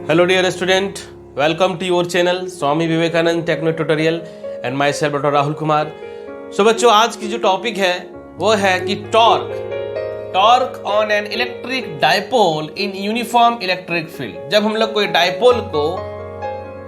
Hello dear student, welcome to your channel Swami Vivekanand techno tutorial and myself doctor Rahul Kumar. So बच्चों, आज की जो topic है वो है कि torque on an electric dipole in uniform electric field. जब हम लोग कोई डाइपोल को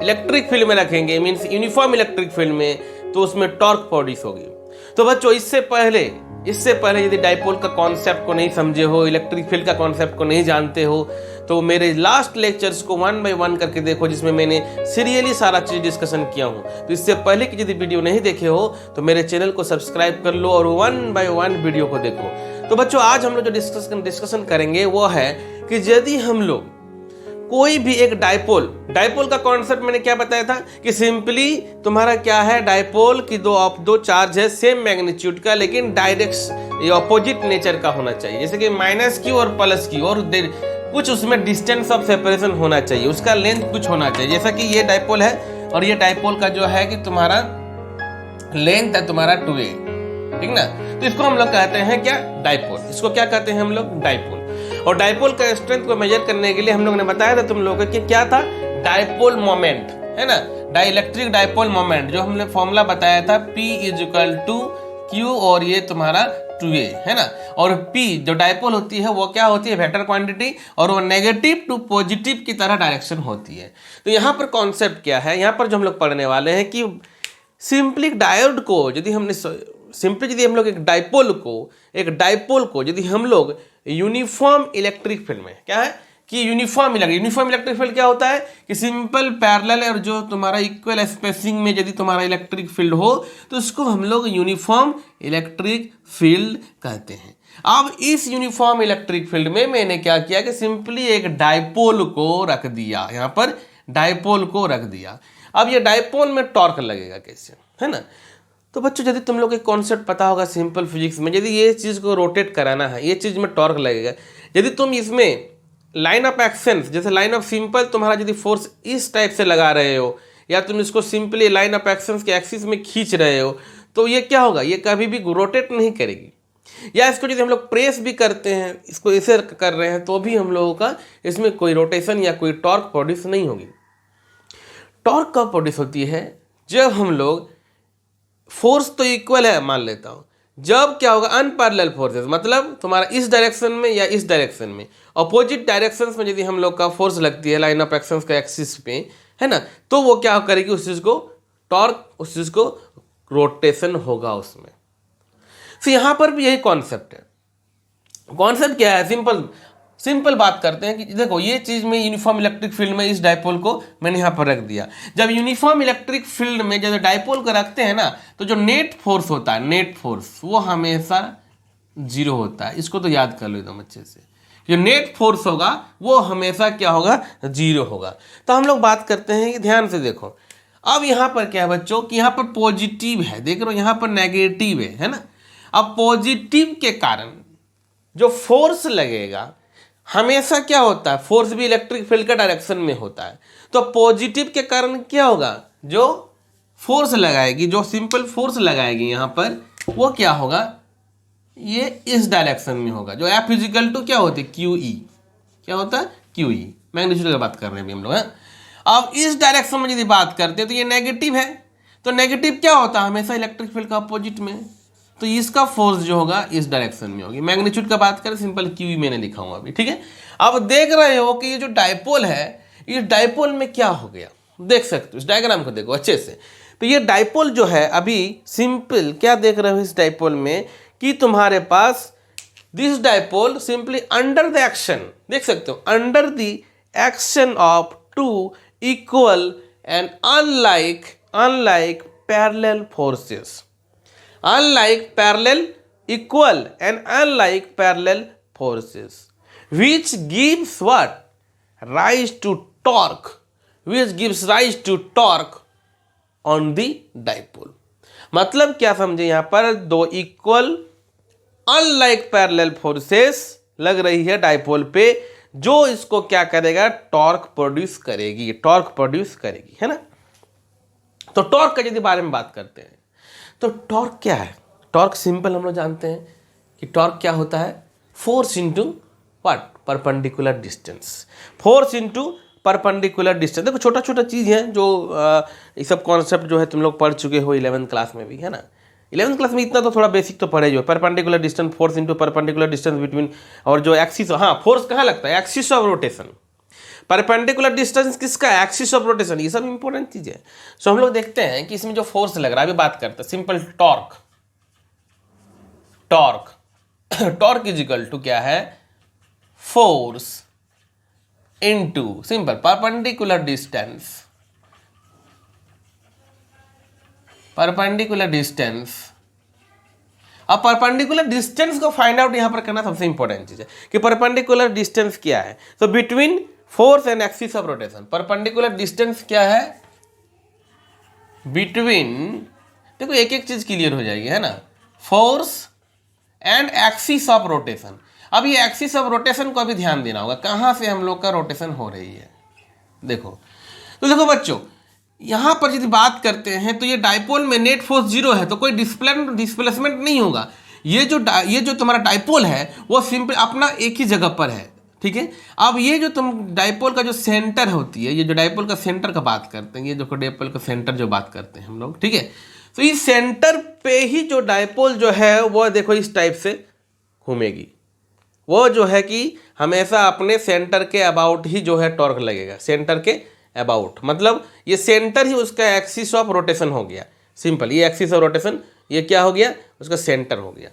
इलेक्ट्रिक फील्ड में रखेंगे, मीन्स यूनिफॉर्म इलेक्ट्रिक फील्ड में, तो उसमें टॉर्क प्रोड्यूस होगी। तो बच्चों, इससे पहले यदि डाइपोल का कॉन्सेप्ट को नहीं समझे हो, इलेक्ट्रिक फील्ड का कॉन्सेप्ट को नहीं जानते हो, तो मेरे लास्ट लेक्चर्स को 1 बाय 1 करके देखो, जिसमें मैंने सीरियली सारा चीज डिस्कशन किया हूँ। तो इससे पहले की यदि वीडियो नहीं देखे हो तो मेरे चैनल को सब्सक्राइब कर लो और 1 बाय 1 वीडियो को देखो। तो बच्चों, आज हम लोग जो डिस्कशन करेंगे वो है कि यदि हम लोग कोई भी एक डाइपोल का कॉन्सेप्ट मैंने क्या बताया था कि सिंपली तुम्हारा क्या है, डाइपोल की दो चार्ज है सेम मैग्नीट्यूड का, लेकिन डायरेक्ट ऑपोजिट नेचर का होना चाहिए। जैसे कि -q और +q, और कुछ उसमें डिस्टेंस ऑफ सेपरेशन होना चाहिए, उसका लेंथ कुछ होना चाहिए। जैसा कि ये डाइपोल है और ये डाइपोल का जो है कि तुम्हारा लेंथ है तुम्हारा 2a, ठीक ना। तो इसको हम लोग कहते हैं क्या, डाइपोल। इसको क्या कहते हैं हम लोग, डाइपोल। और डाइपोल का स्ट्रेंथ को मेजर करने के लिए हम लोग ने बताया था तुम लोगों को कि क्या था, डाइपोल मोमेंट, है ना, डाइलेक्ट्रिक डाइपोल मोमेंट, जो हमने फॉर्मूला बताया था P = Q और ये तुम्हारा 2a, है ना। और P जो डाइपोल होती है वो क्या होती है, वेक्टर क्वांटिटी, और वो नेगेटिव टू पॉजिटिव की तरह डायरेक्शन होती है। तो यहाँ पर कॉन्सेप्ट क्या है, यहाँ पर जो हम लोग पढ़ने वाले हैं कि सिंपली डायोड को यदि हम लोग एक डाइपोल को यदि हम लोग यूनिफॉर्म इलेक्ट्रिक फील्ड में, क्या है कि यूनिफॉर्म इलेक्ट्रिक फील्ड क्या होता है कि सिंपल पैरेलल और जो तुम्हारा इक्वल स्पेसिंग में यदि तुम्हारा इलेक्ट्रिक फील्ड हो तो उसको हम लोग यूनिफॉर्म इलेक्ट्रिक फील्ड कहते हैं। अब इस यूनिफॉर्म इलेक्ट्रिक फील्ड में मैंने क्या किया कि सिंपली एक डाइपोल को रख दिया, यहाँ पर डाइपोल को रख दिया। अब ये डाइपोल में टॉर्क लगेगा कैसे, है ना। तो बच्चों, यदि तुम लोग एक कॉन्सेप्ट पता होगा सिंपल फिजिक्स में, यदि ये चीज़ को रोटेट कराना है, ये चीज़ में टॉर्क लगेगा। यदि तुम इसमें लाइन ऑफ एक्शन, जैसे लाइन ऑफ सिंपल तुम्हारा यदि फोर्स इस टाइप से लगा रहे हो, या तुम इसको सिंपली लाइन ऑफ एक्शन के एक्सिस में खींच रहे हो, तो ये क्या होगा, ये कभी भी रोटेट नहीं करेगी। या इसको यदि हम लोग प्रेस भी करते हैं, इसको ऐसे कर रहे हैं, तो भी हम लोगों का इसमें कोई रोटेशन या कोई टॉर्क प्रोड्यूस नहीं होगी। टॉर्क कब प्रोड्यूस होती है, जब हम लोग फोर्स तो इक्वल है मान लेता हूं, जब क्या होगा, अनपैरेलल फोर्सेस, मतलब तुम्हारा इस डायरेक्शन में या इस डायरेक्शन में, अपोजिट डायरेक्शंस में यदि हम लोग का फोर्स लगती है लाइन ऑफ एक्शन का एक्सिस पे, है ना, तो वो क्या करेगी, उस चीज़ को टॉर्क, उस चीज़ को रोटेशन होगा उसमें। तो यहाँ पर भी यही कॉन्सेप्ट है। कॉन्सेप्ट क्या है, सिंपल बात करते हैं कि देखो, ये चीज़ में यूनिफॉर्म इलेक्ट्रिक फील्ड में इस डाइपोल को मैंने यहाँ पर रख दिया। जब यूनिफॉर्म इलेक्ट्रिक फील्ड में जब डाइपोल को रखते हैं ना, तो जो नेट फोर्स होता है, नेट फोर्स वो हमेशा 0 होता है। इसको तो याद कर लो एकदम अच्छे से, जो नेट फोर्स होगा वो हमेशा क्या होगा, 0 होगा। तो हम लोग बात करते हैं कि ध्यान से देखो, अब यहाँ पर क्या है बच्चों कि यहाँ पर पॉजिटिव है, देख रहे हो, यहाँ पर नेगेटिव है ना। अब पॉजिटिव के कारण जो फोर्स लगेगा हमेशा क्या होता है, फोर्स भी इलेक्ट्रिक फील्ड का डायरेक्शन में होता है। तो पॉजिटिव के कारण क्या होगा, जो फोर्स लगाएगी, जो सिंपल फोर्स लगाएगी यहाँ पर, वो क्या होगा, ये इस डायरेक्शन में होगा। जो F = क्या होती है, QE, क्या होता है, QE, मैग्नीट्यूड की बात कर रहे हैं अभी हम लोग, हैं। अब इस डायरेक्शन में यदि बात करते हैं तो ये नेगेटिव है, तो नेगेटिव क्या होता है, हमेशा इलेक्ट्रिक फील्ड का अपोजिट में, तो इसका फोर्स जो होगा इस डायरेक्शन में होगी। मैग्नीट्यूड का बात करें, सिंपल QE मैंने लिखा हूं अभी, ठीक है। अब देख रहे हो कि ये जो डाइपोल है, इस डाइपोल में क्या हो गया, देख सकते हो, इस डायग्राम को देखो अच्छे से। तो ये डाइपोल जो है अभी सिंपल क्या देख रहे हो इस डाइपोल में कि तुम्हारे पास this dipole simply under the action, देख सकते हो, under the action of 2 equal and unlike parallel forces, unlike parallel, equal and unlike parallel forces, which gives what, rise to torque, on the dipole। मतलब क्या समझे, यहाँ पर 2 equal unlike parallel forces लग रही है डाइपोल पे, जो इसको क्या करेगा, टॉर्क प्रोड्यूस करेगी, है ना। तो टॉर्क का यदि बारे में बात करते हैं, तो टॉर्क क्या है, टॉर्क सिंपल हम लोग जानते हैं कि टॉर्क क्या होता है, force into what, perpendicular distance, force into perpendicular distance. देखो छोटा छोटा चीज़ है जो ये सब कॉन्सेप्ट जो है तुम लोग पढ़ चुके हो 11th क्लास में भी, है ना। 11th क्लास में इतना तो थोड़ा बेसिक तो पढ़े जो perpendicular distance, force into perpendicular distance between, और जो एक्सिस, हाँ फोर्स कहाँ लगता है, axis of rotation. Perpendicular distance किसका, एक्सिस ऑफ रोटेशन, ये सब इंपॉर्टेंट चीज है। सो हम लोग देखते हैं कि इसमें जो फोर्स लग रहा है, अभी बात करते हैं simple torque. Torque is equal to क्या है, force into simple perpendicular distance, perpendicular distance. अब परपेंडिकुलर डिस्टेंस को फाइंड आउट यहां पर करना सबसे इंपॉर्टेंट चीज है कि परपेंडिकुलर डिस्टेंस क्या है। तो between force and axis of rotation, perpendicular distance क्या है बिटवीन, देखो एक एक चीज क्लियर हो जाएगी, है ना, force and axis of rotation. अब ये एक्सिस ऑफ रोटेशन को अभी ध्यान देना होगा, कहां से हम लोग का रोटेशन हो रही है। देखो तो देखो बच्चों, यहां पर यदि बात करते हैं तो ये डाइपोल में नेट फोर्स 0 है, तो कोई डिस्प्लेसमेंट नहीं होगा। ये जो तुम्हारा डाइपोल है वो सिंपल अपना एक ही जगह पर है, ठीक है। अब ये जो तुम डाइपोल का जो सेंटर होती है, ये जो डाइपोल का सेंटर का बात करते हैं, ये जो डाइपोल का सेंटर जो बात करते हैं हम लोग, ठीक है। तो इस सेंटर पे ही जो डाइपोल जो है वो देखो इस टाइप से घूमेगी, वो जो है कि हमेशा अपने सेंटर के अबाउट ही जो है टॉर्क लगेगा, सेंटर के अबाउट, मतलब ये सेंटर ही उसका एक्सिस ऑफ रोटेशन हो गया। सिंपल, ये एक्सिस ऑफ रोटेशन ये क्या हो गया, उसका सेंटर हो गया।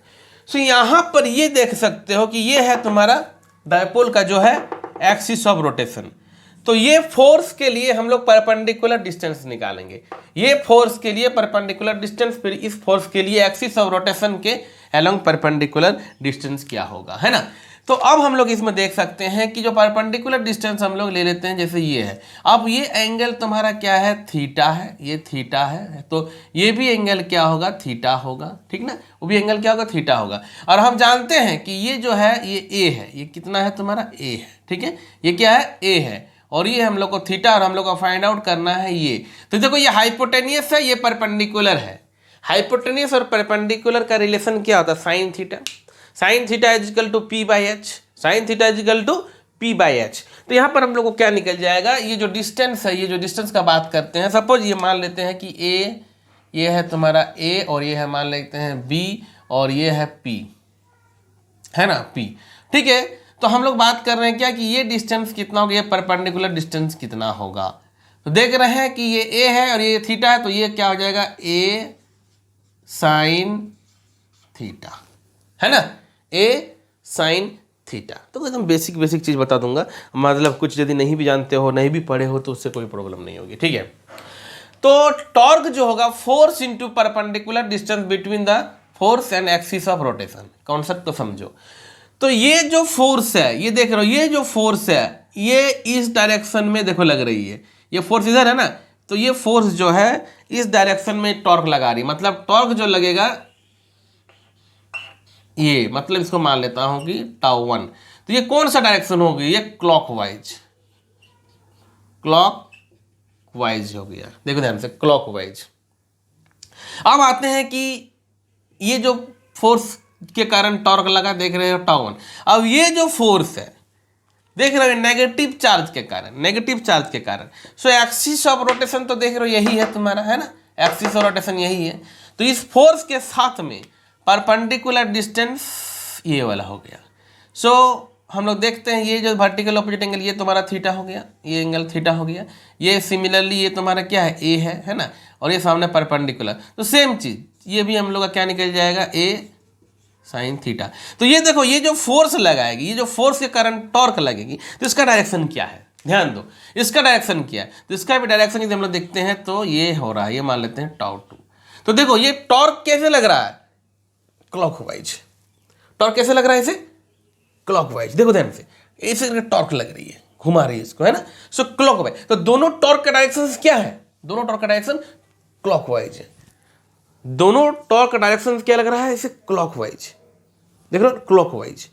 सो यहां पर ये देख सकते हो कि ये है तुम्हारा डायपोल का जो है एक्सिस ऑफ रोटेशन। तो ये फोर्स के लिए हम लोग परपेंडिकुलर डिस्टेंस निकालेंगे, ये फोर्स के लिए परपेंडिकुलर डिस्टेंस, फिर इस फोर्स के लिए एक्सिस ऑफ रोटेशन के अलोंग परपेंडिकुलर डिस्टेंस क्या होगा, है ना। तो अब हम लोग इसमें देख सकते हैं कि जो परपेंडिकुलर डिस्टेंस हम लोग ले लेते हैं, जैसे ये है, अब ये एंगल तुम्हारा क्या है, थीटा है, ये थीटा है, तो ये भी एंगल क्या होगा, थीटा होगा, ठीक ना, वो भी एंगल क्या होगा, थीटा होगा। और हम जानते हैं कि ये जो है ये ए है, ये कितना है तुम्हारा, ए है, ठीक है, ये क्या है, ए है, और ये हम लोग को थीटा, और हम लोग को फाइंड आउट करना है ये। तो देखो ये हाइपोटेनियस है, ये परपेंडिकुलर है। हाइपोटेनियस और परपेंडिकुलर का रिलेशन क्या होता है, sine theta. Sine theta is equal to P by H, sine theta is equal to P by H. तो यहाँ पर हम लोग को क्या निकल जाएगा, ये जो डिस्टेंस है, ये जो डिस्टेंस का बात करते हैं, सपोज ये मान लेते हैं कि ए, ये है तुम्हारा ए, और ये है मान लेते हैं बी, और ये है पी, है ना, पी, ठीक है। तो हम लोग बात कर रहे हैं क्या कि ये डिस्टेंस कितना होगा, ये परपेंडिकुलर डिस्टेंस कितना होगा। तो देख रहे हैं कि ये ए है और ये थीटा है, तो ये क्या हो जाएगा, ए साइन थीटा, है ना, ए साइन थीटा। तो एकदम बेसिक बेसिक चीज़ बता दूंगा, मतलब कुछ यदि नहीं भी जानते हो, नहीं भी पढ़े हो, तो उससे कोई प्रॉब्लम नहीं होगी, ठीक है। तो टॉर्क जो होगा, force into perpendicular distance between the force and axis of rotation, concept को समझो। तो ये जो फोर्स है, ये देख रहे हो, ये जो फोर्स है ये इस डायरेक्शन में देखो लग रही है, ये फोर्स इधर है ना, तो ये फोर्स जो है इस डायरेक्शन में टॉर्क लगा रही है, मतलब टॉर्क जो लगेगा ये, मतलब इसको मान लेता हूं कि टाउ 1। तो ये कौन सा डायरेक्शन होगी, ये क्लॉकवाइज, क्लॉकवाइज हो गया, देखो ध्यान से, क्लॉकवाइज। अब आते हैं कि ये जो फोर्स के कारण टॉर्क लगा, देख रहे हो टाउ 1। अब ये जो फोर्स है देख रहे हो नेगेटिव चार्ज के कारण, नेगेटिव चार्ज के कारण, सो एक्सिस ऑफ रोटेशन तो देख रहे हो यही है तुम्हारा, है ना, एक्सिस ऑफ रोटेशन यही है। तो इस फोर्स के साथ में परपेंडिकुलर डिस्टेंस ये वाला हो गया। सो हम लोग देखते हैं ये जो वर्टिकल ऑपोजिट एंगल, ये तुम्हारा थीटा हो गया, ये एंगल थीटा हो गया, ये सिमिलरली ये तुम्हारा क्या है, ए है ना, और ये सामने परपेंडिकुलर, तो सेम चीज ये भी हम लोग का क्या निकल जाएगा, ए साइन थीटा। तो ये देखो, ये जो फोर्स लगाएगी, ये जो फोर्स के कारण टॉर्क लगेगी, तो इसका डायरेक्शन क्या है, ध्यान दो, इसका डायरेक्शन क्या है। तो इसका भी डायरेक्शन यदि हम लोग देखते हैं तो ये हो रहा है, ये मान लेते हैं टाउ 2। तो देखो ये टॉर्क कैसे लग रहा है, क्लॉकवाइज। टॉर्क कैसे लग रहा है इसे, क्लॉकवाइज, देखो ध्यान से, ऐसे टॉर्क लग रही है, घुमा रही है इसको, है ना, सो क्लॉकवाइज। तो दोनों टॉर्क का डायरेक्शन क्या है, दोनों टॉर्क का डायरेक्शन क्लॉकवाइज है, दोनों टॉर्क का डायरेक्शन क्या लग रहा है इसे, क्लॉकवाइज, देख रहे हो, क्लॉकवाइज।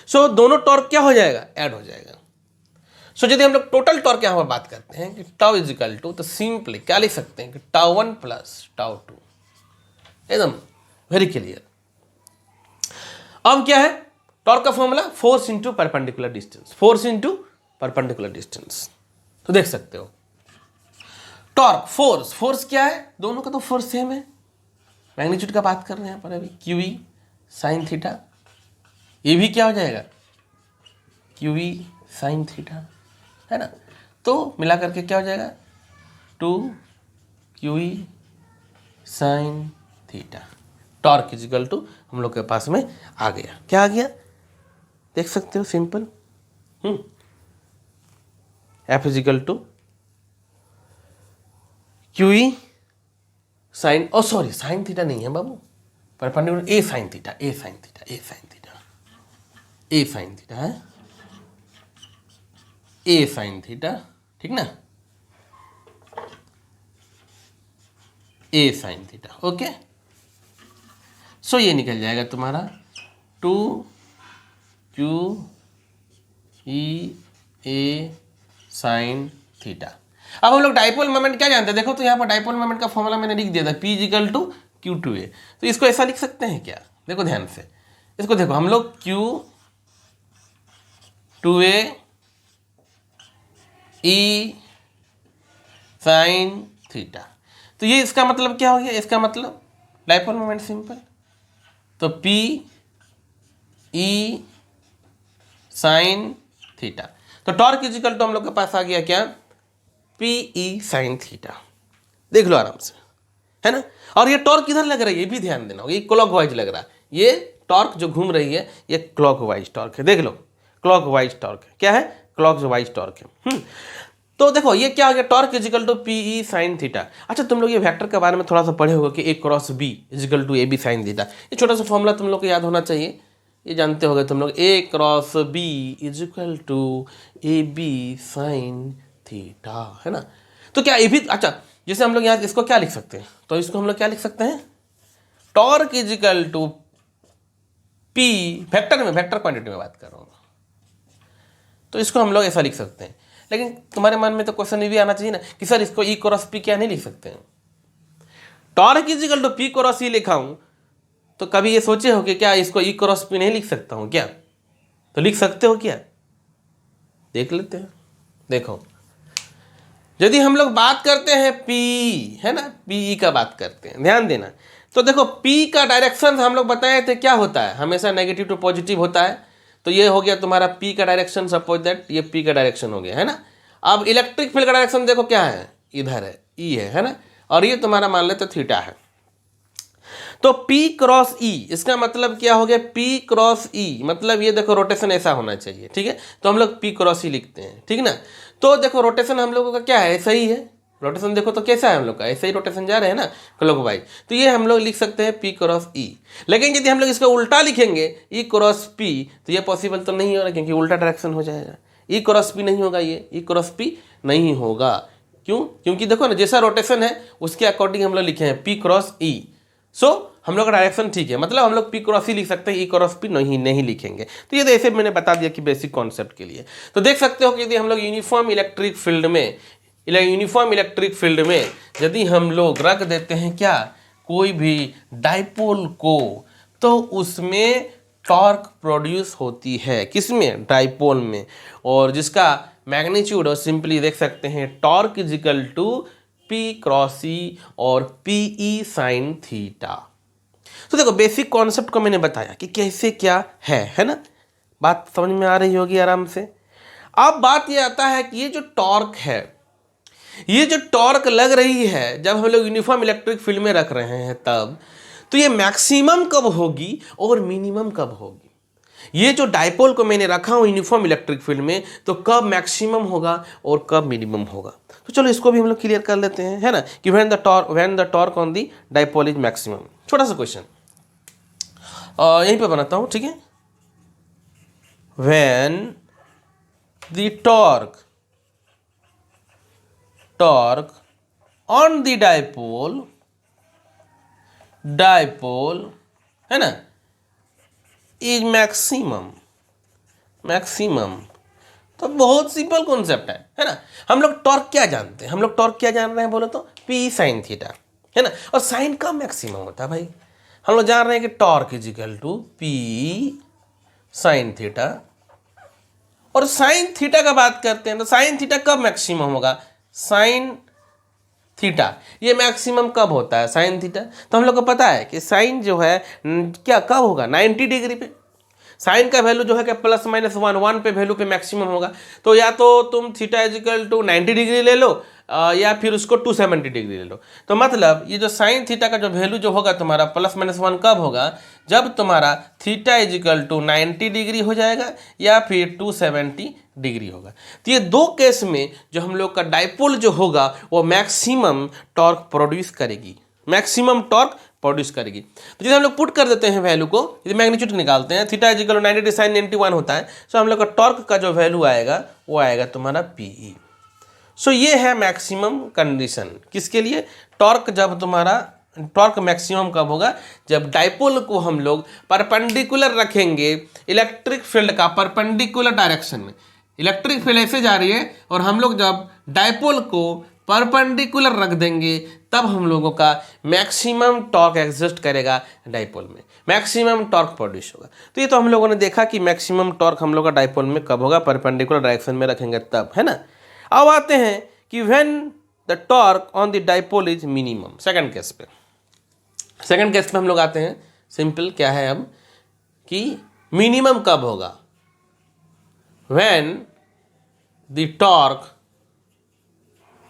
सो दोनों टॉर्क क्या हो जाएगा, ऐड हो जाएगा। सो यदि हम लोग टोटल टॉर्क यहां पर बात करते हैं कि टाउ इज इक्वल टू, तो सिंपली क्या लिख सकते हैं कि टाउ 1 प्लस टाउ 2, एकदम वेरी क्लियर। अब क्या है टॉर्क का formula, force into perpendicular distance, force into perpendicular distance, तो देख सकते हो टॉर्क, फोर्स, फोर्स क्या है, दोनों का तो फोर्स सेम है, मैग्नीट्यूड का बात कर रहे हैं यहाँ पर अभी, क्यू ई साइन थीटा, ये भी क्या हो जाएगा क्यू ई साइन थीटा, है ना। तो मिला करके क्या हो जाएगा 2 Q E sine theta. Torque is equal to हम लोग के पास में आ गया, क्या आ गया देख सकते हो, simple. F is equal to Q E sine, oh sorry sine theta नहीं है बाबू, perpendicular A sine theta, A sine theta, A sine theta, A sine theta है, ए साइन थीटा, ठीक ना, A sine theta, okay. So ये निकल जाएगा तुम्हारा 2 Q E A sine theta. अब हम लोग डाइपोल मोमेंट क्या जानते हैं, देखो तो यहाँ पर डाइपोल मोमेंट का फॉर्मूला मैंने लिख दिया था, P is equal to Q two A. तो इसको ऐसा लिख सकते हैं क्या, देखो ध्यान से, इसको देखो हम लोग Q two A E sine theta, तो ये इसका मतलब क्या हो गया, इसका मतलब डाइपोल मोमेंट सिंपल, तो P ई साइन थीटा। तो टॉर्क इजिकल टू हम लोग के पास आ गया क्या, पी ई साइन थीटा, देख लो आराम से, है ना। और ये टॉर्क किधर लग रहा है ये भी ध्यान देना, ये क्लॉकवाइज लग रहा है, ये टॉर्क जो घूम रही है ये क्लॉकवाइज टॉर्क है, देख लो क्लॉकवाइज टॉर्क है, क्या है क्लॉकवाइज टॉर्क है। तो देखो ये क्या हो गया, torque is equal to P E sine theta. अच्छा तुम लोग ये वेक्टर के बारे में थोड़ा सा पढ़े होगा कि A cross B is equal to A B sine theta, ये छोटा सा फॉर्मूला तुम लोग को याद होना चाहिए, ये जानते होगे तुम लोग, A cross B is equal to A B sine theta, है ना। तो क्या ये भी, अच्छा जैसे हम लोग यहाँ इसको क्या लिख सकते हैं, तो इसको हम लोग क्या लिख सकते हैं, torque is equal to P, vector में, वेक्टर क्वांटिटी में बात कर रहा हूँ, तो इसको हम लोग ऐसा लिख सकते हैं। लेकिन तुम्हारे मन में तो क्वेश्चन ये भी आना चाहिए ना कि सर इसको ई क्रॉस पी क्या नहीं लिख सकते हैं, torque is equal to P cross E लिखा हूं, तो कभी ये सोचे हो कि क्या इसको ई क्रॉस पी नहीं लिख सकता हूं क्या, तो लिख सकते हो क्या, देख लेते हैं। देखो यदि हम लोग बात करते हैं पी, है ना, पी का बात करते हैं, ध्यान देना, तो देखो पी का डायरेक्शन हम लोग बताए थे क्या होता है, हमेशा नेगेटिव टू पॉजिटिव होता है, तो ये हो गया तुम्हारा पी का डायरेक्शन, सपोज दैट ये पी का डायरेक्शन हो गया, है ना। अब इलेक्ट्रिक फील्ड का डायरेक्शन देखो क्या है, इधर है, ई है ना, और ये तुम्हारा मान लेते थीटा है, तो P क्रॉस ई, इसका मतलब क्या हो गया, P क्रॉस ई मतलब ये देखो रोटेशन ऐसा होना चाहिए, ठीक है, तो हम लोग P क्रॉस ई लिखते हैं, ठीक ना। तो देखो रोटेशन हम लोगों का क्या है, ऐसा ही है, रोटेशन देखो तो कैसा है हम लोग का, ऐसे ही रोटेशन जा रहे हैं ना क्लॉकवाइज, तो ये हम लोग लिख सकते हैं P क्रॉस ई। लेकिन यदि हम लोग इसको उल्टा लिखेंगे E क्रॉस P, तो ये पॉसिबल तो नहीं होगा क्योंकि उल्टा डायरेक्शन हो जाएगा, E क्रॉस P नहीं होगा, ये E क्रॉस P नहीं होगा, क्यों, क्योंकि देखो ना जैसा रोटेशन है उसके अकॉर्डिंग हम लोग लिखे हैं P क्रॉस ई, सो हम लोग का डायरेक्शन ठीक है, मतलब हम लोग P क्रॉस ई लिख सकते हैं, E क्रॉस P नहीं लिखेंगे। तो ये तो ऐसे मैंने बता दिया कि बेसिक कॉन्सेप्ट के लिए। तो देख सकते हो कि यदि हम लोग यूनिफॉर्म इलेक्ट्रिक फील्ड में यदि हम लोग रख देते हैं क्या, कोई भी डाइपोल को, तो उसमें टॉर्क प्रोड्यूस होती है, किसमें, डाइपोल में, और जिसका मैग्नीट्यूड और सिंपली देख सकते हैं torque is equal to P cross E और पी ई साइन थीटा। तो देखो बेसिक कॉन्सेप्ट को मैंने बताया कि कैसे क्या है ना, बात समझ में आ रही होगी आराम से। अब बात ये आता है कि ये जो टॉर्क है, ये जो टॉर्क लग रही है जब हम लोग यूनिफॉर्म इलेक्ट्रिक फील्ड में रख रहे हैं तब, तो ये मैक्सिमम कब होगी और मिनिमम कब होगी, ये जो डाइपोल को मैंने रखा हूं यूनिफॉर्म इलेक्ट्रिक फील्ड में, तो कब मैक्सिमम होगा और कब मिनिमम होगा। तो चलो इसको भी हम लोग क्लियर कर लेते हैं, है ना, कि when the torque on the dipole is maximum. छोटा सा क्वेश्चन यहीं पे बनाता हूं, ठीक है, when the torque on the dipole है ना इज मैक्सिमम, तो बहुत सिंपल कॉन्सेप्ट है ना। हम लोग टॉर्क क्या जानते हैं, हम लोग टॉर्क क्या जान रहे हैं बोलो तो P साइन थीटा, है ना, और साइन का मैक्सिमम होता है भाई, हम लोग जान रहे हैं कि torque is equal to P sine theta, और साइन थीटा का बात करते हैं तो साइन थीटा कब मैक्सिमम होगा, साइन थीटा ये मैक्सिमम कब होता है साइन थीटा, तो हम लोग को पता है कि साइन जो है क्या कब होगा 90 डिग्री पे, साइन का वैल्यू जो है क्या प्लस माइनस 1 पे वैल्यू पे मैक्सिमम होगा। तो या तो तुम थीटा इजिकल टू 90 डिग्री ले लो या फिर उसको 270 डिग्री ले लो। तो मतलब ये जो साइन थीटा का जो वैल्यू जो होगा तुम्हारा प्लस माइनस 1 कब होगा, जब तुम्हारा थीटा इजिकल टू 90 डिग्री हो जाएगा या फिर 270 डिग्री होगा। तो ये दो केस में जो हम लोग का डाइपोल जो होगा वो मैक्सिमम टॉर्क प्रोड्यूस करेगी, मैक्सिमम टॉर्क प्रोड्यूस करेगी। तो जैसे हम लोग पुट कर देते हैं वैल्यू को, यदि मैग्नीट्यूड निकालते हैं थीटा इजिकल 90 साइन 91 होता है, सो हम लोग का टॉर्क का जो वैल्यू आएगा वो आएगा तुम्हारा पीई। सो ये है मैक्सिमम कंडीशन किसके लिए, टॉर्क, जब तुम्हारा टॉर्क मैक्सिमम कब होगा, जब डाइपोल को हम लोग परपेंडिकुलर रखेंगे इलेक्ट्रिक फील्ड का परपेंडिकुलर डायरेक्शन में, इलेक्ट्रिक फील्ड ऐसे जा रही है और हम लोग जब डाइपोल को परपेंडिकुलर रख देंगे तब हम लोगों का मैक्सिमम टॉर्क एग्जिस्ट करेगा डाइपोल में, मैक्सिमम टॉर्क प्रोड्यूस होगा। तो ये तो हम लोगों ने देखा कि मैक्सिमम टॉर्क हम लोग का डाइपोल में कब होगा, परपेंडिकुलर डायरेक्शन में रखेंगे तब, है ना। अब आते हैं कि when the torque on the dipole is minimum, second case पे, सेकंड केस पे हम लोग आते हैं, सिंपल क्या है अब कि मिनिमम कब होगा, when the torque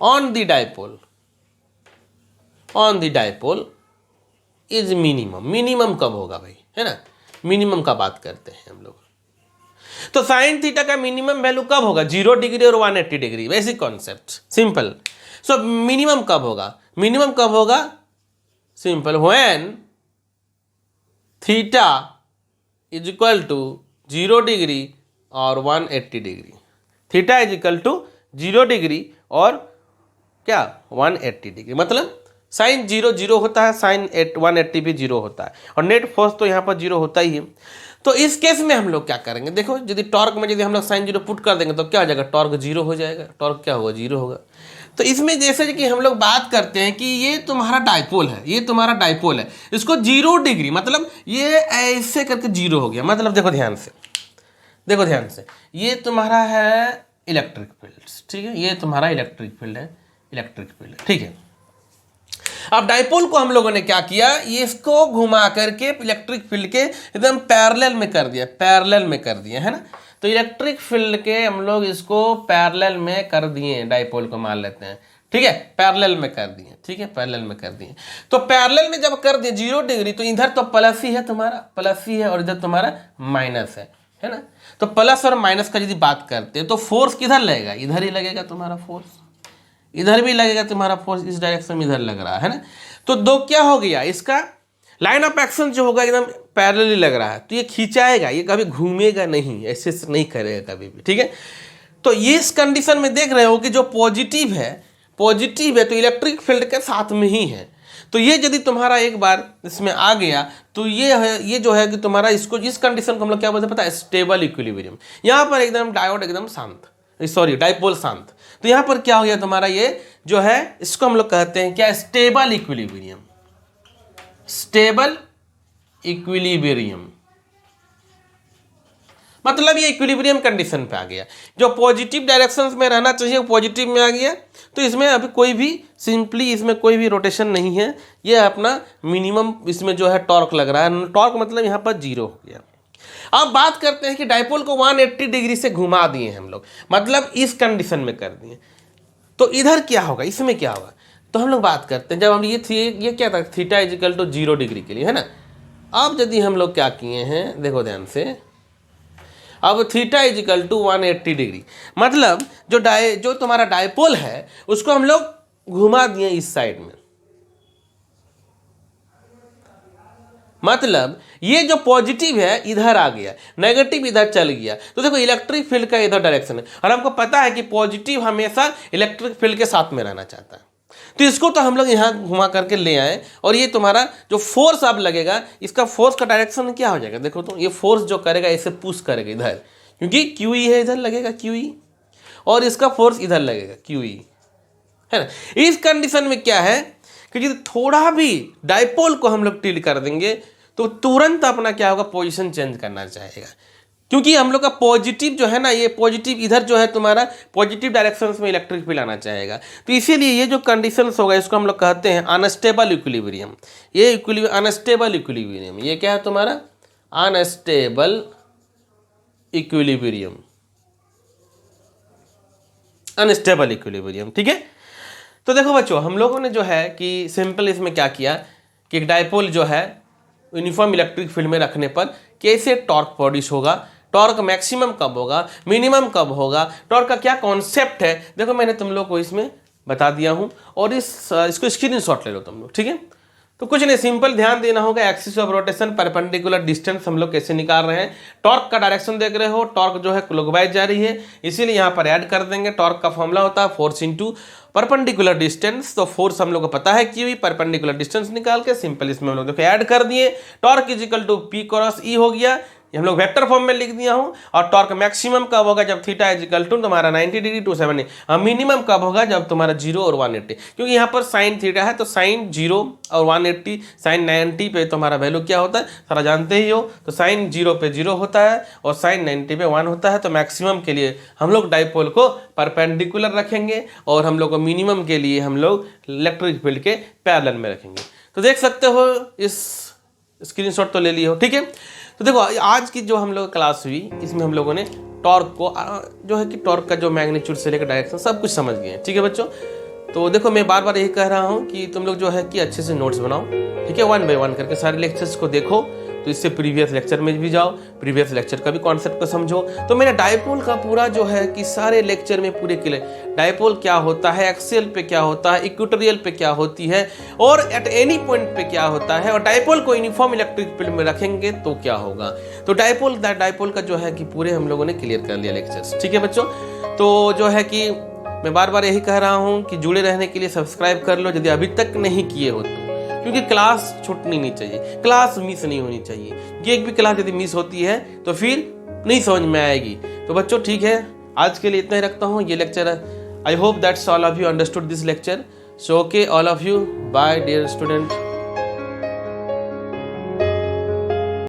on the dipole, on the dipole is minimum, minimum कब होगा भाई, है ना, मिनिमम का बात करते हैं हम लोग। तो साइन थीटा का मिनिमम वैल्यू कब होगा, 0 डिग्री और 180 degree, basic concept, simple. So minimum कब होगा, मिनिमम कब होगा, simple, when theta is equal to 0 degree और 180 degree, theta is equal to 0 degree और क्या 180 डिग्री, मतलब साइन 0 होता है, साइन 180 भी 0 होता है और नेट फोर्स तो यहाँ पर 0 होता ही है। तो इस केस में हम लोग क्या करेंगे, देखो यदि टॉर्क में यदि हम लोग साइन 0 पुट कर देंगे तो क्या हो जाएगा, टॉर्क 0 हो जाएगा, टॉर्क क्या होगा 0 होगा। तो इसमें जैसे कि हम लोग बात करते हैं कि ये तुम्हारा डाइपोल है, ये तुम्हारा डाइपोल है, इसको 0 डिग्री मतलब ये ऐसे करके 0 हो गया, मतलब देखो ध्यान से, देखो ध्यान से, ये तुम्हारा है इलेक्ट्रिक फील्ड, ठीक है, ये तुम्हारा इलेक्ट्रिक फील्ड है, इलेक्ट्रिक फील्ड, ठीक है। अब डाइपोल को हम लोगों ने क्या किया, ये इसको घुमा करके इलेक्ट्रिक फील्ड के एकदम पैरेलल में कर दिया, पैरेलल में कर दिया, है ना। तो इलेक्ट्रिक फील्ड के हम लोग इसको पैरेलल में कर दिए, डाइपोल को मान लेते हैं, ठीक है, पैरेलल में कर दिए, ठीक है, पैरेलल में कर दिए। तो पैरेलल में जब कर दिए 0 डिग्री तो इधर तो प्लस ही है तुम्हारा, प्लस ही है और इधर तुम्हारा माइनस है ना। तो प्लस और माइनस का यदि बात करते हैं तो फोर्स किधर लगेगा, इधर ही लगेगा तुम्हारा फोर्स, इधर भी लगेगा तुम्हारा फोर्स, इस डायरेक्शन में इधर लग रहा है ना। तो दो क्या हो गया, इसका लाइन ऑफ एक्शन जो होगा एकदम पैरेलली लग रहा है, तो ये खींचाएगा, ये कभी घूमेगा नहीं, ऐसे से नहीं करेगा कभी भी, ठीक है। तो ये इस कंडीशन में देख रहे हो कि जो पॉजिटिव है, पॉजिटिव है तो इलेक्ट्रिक फील्ड के साथ में ही है। तो ये यदि तुम्हारा एक बार इसमें आ गया तो ये है, ये जो है कि तुम्हारा इसको, इस कंडीशन को हम लोग क्या बोलते हैं पता है, स्टेबल इक्विलिब्रियम। यहाँ पर एकदम डायोड एकदम शांत, सॉरी डाइपोल शांत, तो यहाँ पर क्या हो गया तुम्हारा, ये जो है इसको हम लोग कहते हैं क्या, स्टेबल इक्विलिब्रियम, स्टेबल इक्विलिब्रियम, मतलब ये इक्विलिब्रियम कंडीशन पे आ गया। जो पॉजिटिव डायरेक्शंस में रहना चाहिए वो पॉजिटिव में आ गया, तो इसमें अभी कोई भी सिंपली इसमें कोई भी रोटेशन नहीं है, ये अपना मिनिमम इसमें जो है टॉर्क लग रहा है, टॉर्क मतलब यहाँ पर 0 हो गया। अब बात करते हैं कि डाइपोल को 180 डिग्री से घुमा दिए हम लोग, मतलब इस कंडीशन में कर दिए, तो इधर क्या होगा, इसमें क्या होगा, तो हम लोग बात करते हैं जब हम ये क्या था, थीटा इजिकल टू 0 डिग्री के लिए, है ना। अब यदि हम लोग क्या किए हैं, देखो ध्यान से, अब थीटा इजिकल टू 180 डिग्री, मतलब जो तुम्हारा डाइपोल है उसको हम लोग घुमा दिए इस साइड में, मतलब ये जो पॉजिटिव है इधर आ गया, नेगेटिव इधर चल गया। तो देखो इलेक्ट्रिक फील्ड का इधर डायरेक्शन है और हमको पता है कि पॉजिटिव हमेशा इलेक्ट्रिक फील्ड के साथ में रहना चाहता है, तो इसको तो हम लोग यहाँ घुमा करके ले आए और ये तुम्हारा जो फोर्स अब लगेगा, इसका फोर्स का डायरेक्शन क्या हो जाएगा, देखो तो ये फोर्स जो करेगा इसे पुश करेगा इधर, क्योंकि QE है, इधर लगेगा QE और इसका फोर्स इधर लगेगा QE, है ना। इस कंडीशन में क्या है कि यदि थोड़ा भी डाइपोल को हम लोग टिल्ट कर देंगे तो तुरंत अपना क्या होगा, पोजीशन चेंज करना चाहेगा, क्योंकि हम लोग का पॉजिटिव जो है ना, ये पॉजिटिव इधर जो है तुम्हारा पॉजिटिव डायरेक्शन में इलेक्ट्रिक फील्ड आना चाहेगा। तो इसीलिए ये जो कंडीशंस होगा इसको हम लोग कहते हैं अनस्टेबल इक्विलिब्रियम। ये अनस्टेबल इक्विलिब्रियम, ये क्या है तुम्हारा अनस्टेबल इक्विलिब्रियम, अनस्टेबल इक्विलिब्रियम। ठीक है, तो देखो बच्चों हम लोगों ने जो है कि सिंपल इसमें क्या किया कि एक डायपोल जो है यूनिफॉर्म इलेक्ट्रिक फील्ड में रखने पर कैसे टॉर्क प्रोड्यूस होगा, टॉर्क मैक्सिमम कब होगा, मिनिमम कब होगा, टॉर्क का क्या कॉन्सेप्ट है, देखो मैंने तुम लोग को इसमें बता दिया हूं। और इसको स्क्रीनशॉट ले लो तुम लोग। ठीक है, तो कुछ नहीं, सिंपल ध्यान देना होगा axis of rotation, perpendicular distance हम लोग कैसे निकाल रहे हैं, टॉर्क का डायरेक्शन देख रहे हो, टॉर्क जो है क्लॉकवाइज जा रही है, इसीलिए यहाँ पर ऐड कर देंगे। टॉर्क का फॉर्मूला होता है फोर्स इंटू परपेंडिकुलर डिस्टेंस, तो फोर्स हम लोग को पता है कि परपेंडिकुलर डिस्टेंस निकाल के सिंपल इसमें हम लोग देखो ऐड कर दिए। Torque is equal to P cross E हो गया, ये हम लोग वेक्टर फॉर्म में लिख दिया हूं। और टॉर्क मैक्सिमम कब होगा, जब थीटा इज इक्वल टू तुम्हारा 90 डिग्री टू 70। मिनिमम कब होगा, जब तुम्हारा 0 और 180, क्योंकि यहाँ पर साइन थीटा है तो साइन 0 और 180 साइन 90 पे तुम्हारा वैल्यू क्या होता है सारा जानते ही हो। तो साइन 0 पे 0 होता है और साइन 90 पे 1 होता है। तो मैक्सिमम के लिए हम लोग डाइपोल को परपेंडिकुलर रखेंगे और हम लोग को मिनिमम के लिए हम लोग इलेक्ट्रिक फील्ड के पैरेलल में रखेंगे। तो देख सकते हो, इस स्क्रीनशॉट तो ले लिए हो। ठीक है, तो देखो आज की जो हम लोग क्लास हुई इसमें हम लोगों ने टॉर्क को जो है कि टॉर्क का जो मैग्नीट्यूड से लेकर डायरेक्शन सब कुछ समझ गए हैं। ठीक है बच्चों, तो देखो मैं बार बार यही कह रहा हूँ कि तुम लोग जो है कि अच्छे से नोट्स बनाओ। ठीक है, 1 बाय 1 करके सारे लेक्चर्स को देखो, तो इससे प्रीवियस लेक्चर में भी जाओ, प्रीवियस लेक्चर का भी कॉन्सेप्ट को समझो। तो मेरा डायपोल का पूरा जो है कि सारे लेक्चर में पूरे क्लियर डायपोल क्या होता है, एक्सियल पे क्या होता है, इक्वेटोरियल पे क्या होती है और एट एनी पॉइंट पे क्या होता है, और डायपोल को यूनिफॉर्म इलेक्ट्रिक फील्ड में रखेंगे तो क्या होगा। तो डायपोल का जो है कि पूरे हम लोगों ने क्लियर कर लिया लेक्चर्स। ठीक है बच्चों, तो जो है कि मैं बार बार यही कह रहा हूँ कि जुड़े रहने के लिए सब्सक्राइब कर लो यदि अभी तक नहीं किए हो तो, क्योंकि क्लास छूटनी नहीं चाहिए, क्लास मिस नहीं होनी चाहिए। ये एक भी क्लास यदि मिस होती है तो फिर नहीं समझ में आएगी। तो बच्चों ठीक है, आज के लिए इतना ही रखता हूँ ये lecture. I hope that's all of you understood this lecture. So okay all of you, bye dear student.